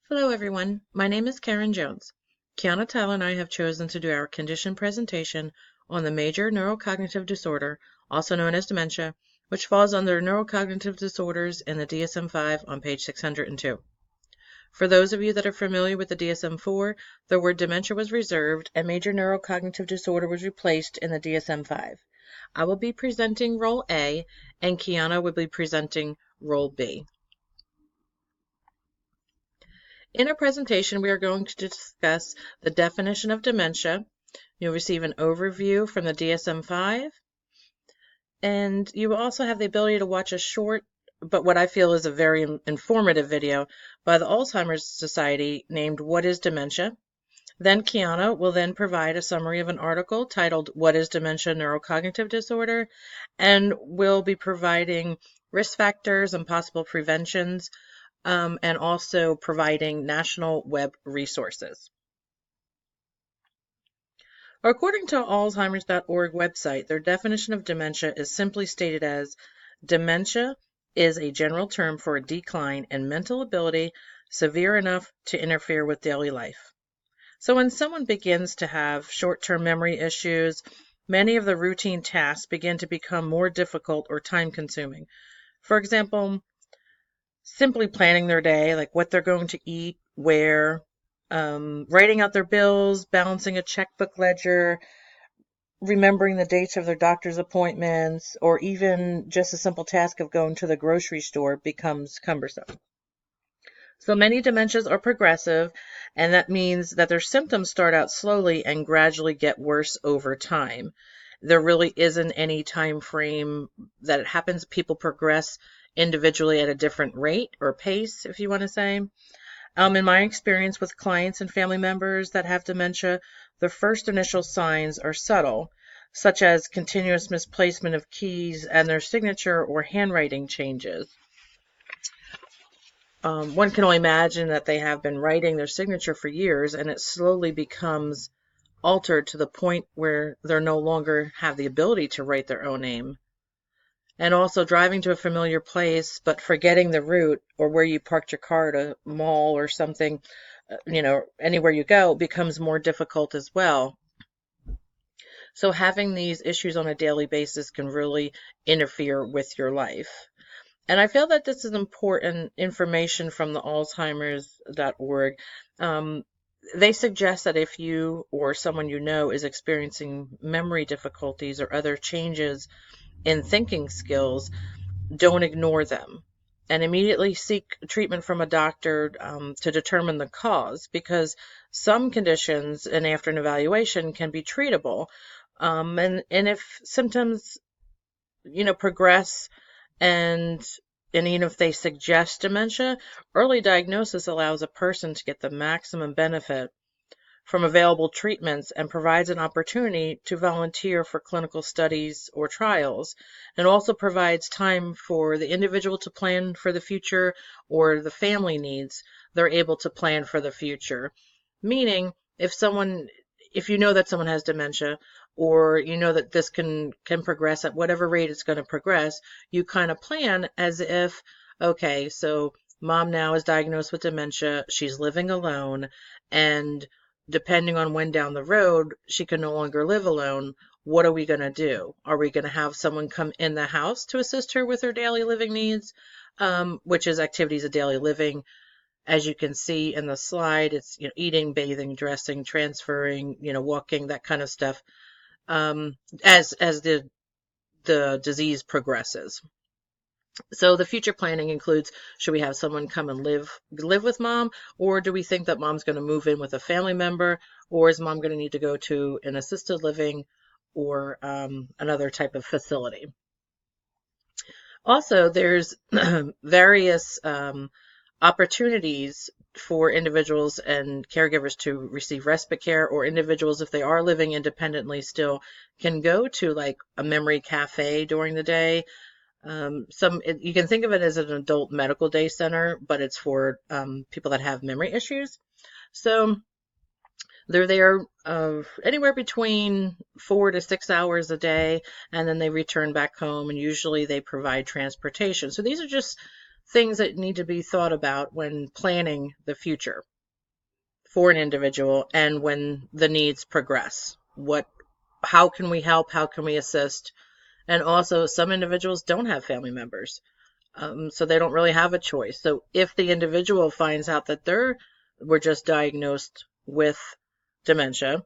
Hello everyone, my name is Karen Jones. Kiana Tell and I have chosen to do our condition presentation on the major neurocognitive disorder, also known as dementia, which falls under neurocognitive disorders in the DSM-5 on page 602. For those of you that are familiar with the DSM-4, the word dementia was reserved and major neurocognitive disorder was replaced in the DSM-5. I will be presenting role A and Kiana will be presenting role B. In our presentation, we are going to discuss the definition of dementia. You'll receive an overview from the DSM-5, and you will also have the ability to watch a short, but what I feel is a very informative video by the Alzheimer's Society named What is Dementia? Then Kiana will then provide a summary of an article titled What is Dementia Neurocognitive Disorder? And will be providing risk factors and possible preventions, and also providing national web resources. According to Alzheimer's.org website, their definition of dementia is simply stated as dementia is a general term for a decline in mental ability severe enough to interfere with daily life. So when someone begins to have short-term memory issues, many of the routine tasks begin to become more difficult or time-consuming. For example, simply planning their day, like what they're going to eat, where, writing out their bills, balancing a checkbook ledger, remembering the dates of their doctor's appointments, or even just a simple task of going to the grocery store becomes cumbersome. So many dementias are progressive, and that means that their symptoms start out slowly and gradually get worse over time. There really isn't any time frame that it happens. People progress individually at a different rate or pace, if you want to say. In my experience with clients and family members that have dementia, the first initial signs are subtle, such as continuous misplacement of keys and their signature or handwriting changes. One can only imagine that they have been writing their signature for years and it slowly becomes altered to the point where they no longer have the ability to write their own name. And also driving to a familiar place but forgetting the route or where you parked your car at a mall or something, anywhere you go becomes more difficult as well. So having these issues on a daily basis can really interfere with your life. And I feel that this is important information from the Alzheimer's.org. They suggest that if you or someone you know is experiencing memory difficulties or other changes in thinking skills, don't ignore them and immediately seek treatment from a doctor to determine the cause, because some conditions and after an evaluation can be treatable. And if symptoms, progress and even if they suggest dementia, early diagnosis allows a person to get the maximum benefit from available treatments and provides an opportunity to volunteer for clinical studies or trials, and also provides time for the individual to plan for the future, or the family needs, they're able to plan for the future. Meaning, if you know that someone has dementia, or you know that this can progress at whatever rate it's going to progress, you kind of plan as if, okay, so mom now is diagnosed with dementia, she's living alone, and depending on when down the road she can no longer live alone, what are we going to do? Are we going to have someone come in the house to assist her with her daily living needs, which is activities of daily living? As you can see in the slide, it's eating, bathing, dressing, transferring, walking, that kind of stuff, as the disease progresses. So the future planning includes, should we have someone come and live with mom, or do we think that mom's going to move in with a family member, or is mom going to need to go to an assisted living or another type of facility? Also, there's various opportunities for individuals and caregivers to receive respite care, or individuals, if they are living independently still, can go to like a memory cafe during the day. You can think of it as an adult medical day center, but it's for people that have memory issues. So they're there anywhere between 4 to 6 hours a day, and then they return back home, and usually they provide transportation. So these are just things that need to be thought about when planning the future for an individual and when the needs progress. How can we help? How can we assist? And also, some individuals don't have family members, so they don't really have a choice. So if the individual finds out that were just diagnosed with dementia,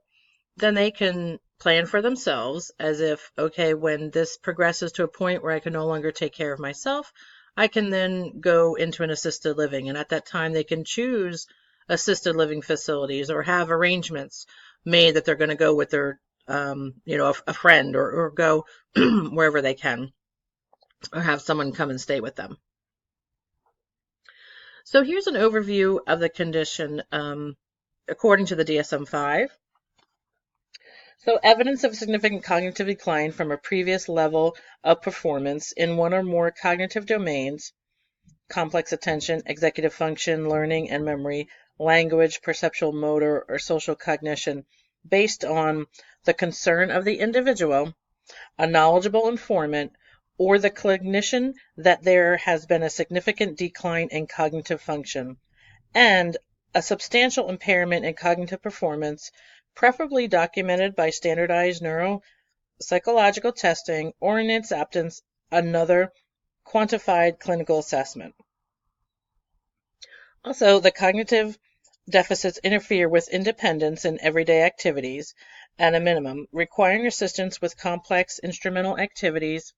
then they can plan for themselves as if, okay, when this progresses to a point where I can no longer take care of myself, I can then go into an assisted living. And at that time, they can choose assisted living facilities or have arrangements made that they're going to go with their, a friend or go wherever they can or have someone come and stay with them. So here's an overview of the condition according to the DSM-5. So evidence of significant cognitive decline from a previous level of performance in one or more cognitive domains, complex attention, executive function, learning and memory, language, perceptual motor, or social cognition, based on the concern of the individual, a knowledgeable informant, or the cognition that there has been a significant decline in cognitive function, and a substantial impairment in cognitive performance, preferably documented by standardized neuropsychological testing, or in its absence, another quantified clinical assessment. Also, the cognitive deficits interfere with independence in everyday activities at a minimum, requiring assistance with complex instrumental activities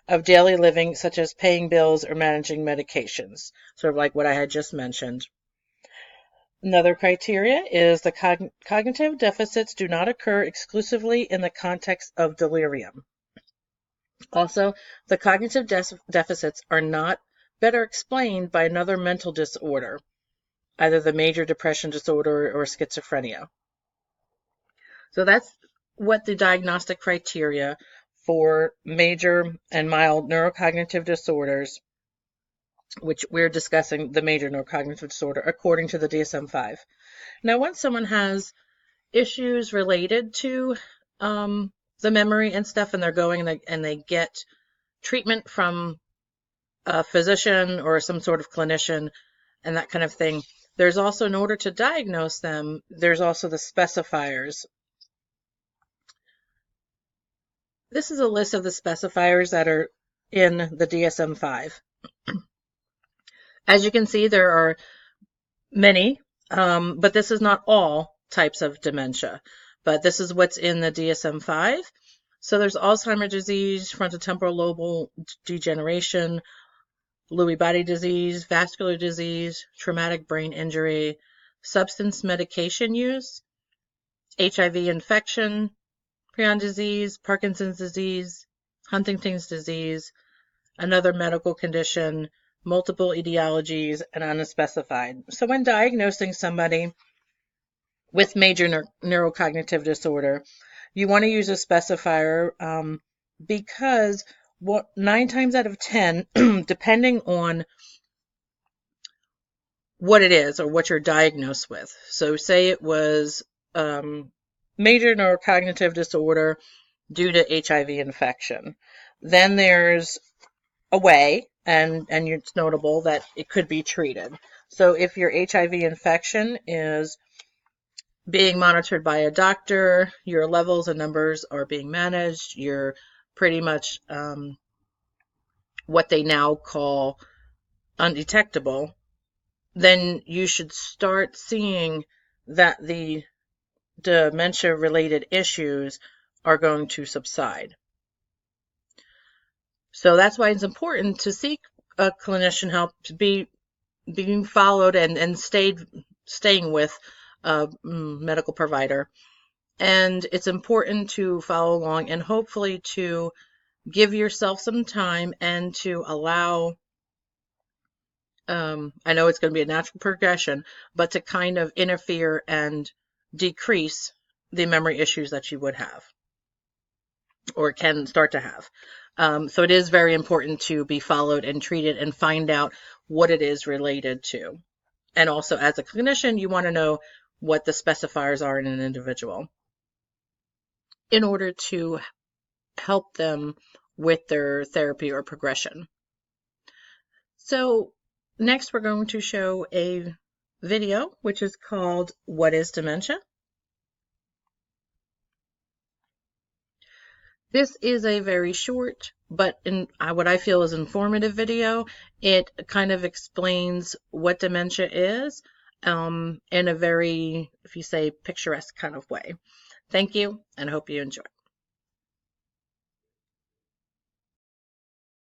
of daily living, such as paying bills or managing medications, sort of like what I had just mentioned. Another criteria is the cognitive deficits do not occur exclusively in the context of delirium. Also, the cognitive deficits are not better explained by another mental disorder, either the major depression disorder or schizophrenia. So that's what the diagnostic criteria for major and mild neurocognitive disorders, which we're discussing the major neurocognitive disorder, according to the DSM-5. Now, once someone has issues related to the memory and stuff, and they're going and they get treatment from a physician or some sort of clinician and that kind of thing, there's also, in order to diagnose them, there's also the specifiers. This is a list of the specifiers that are in the DSM-5. As you can see, there are many, but this is not all types of dementia. But this is what's in the DSM-5. So there's Alzheimer's disease, frontotemporal lobar degeneration, Lewy body disease, vascular disease, traumatic brain injury, substance medication use, HIV infection, prion disease, Parkinson's disease, Huntington's disease, another medical condition, multiple etiologies, and unspecified. So when diagnosing somebody with major neurocognitive disorder, you want to use a specifier because 9 times out of 10, depending on what it is or what you're diagnosed with. So say it was major neurocognitive disorder due to HIV infection. Then there's a way, and it's notable that it could be treated. So if your HIV infection is being monitored by a doctor, your levels and numbers are being managed, you're pretty much what they now call undetectable, then you should start seeing that the dementia-related issues are going to subside. So that's why it's important to seek a clinician help, to being followed and staying with a medical provider. And it's important to follow along and hopefully to give yourself some time and to allow, I know it's going to be a natural progression, but to kind of interfere and decrease the memory issues that you would have or can start to have. So it is very important to be followed and treated and find out what it is related to. And also, as a clinician, you want to know what the specifiers are in an individual in order to help them with their therapy or progression. So next we're going to show a video which is called What is Dementia? This is a very short, but what I feel is informative video. It kind of explains what dementia is in a very, if you say, picturesque kind of way. Thank you, and hope you enjoy.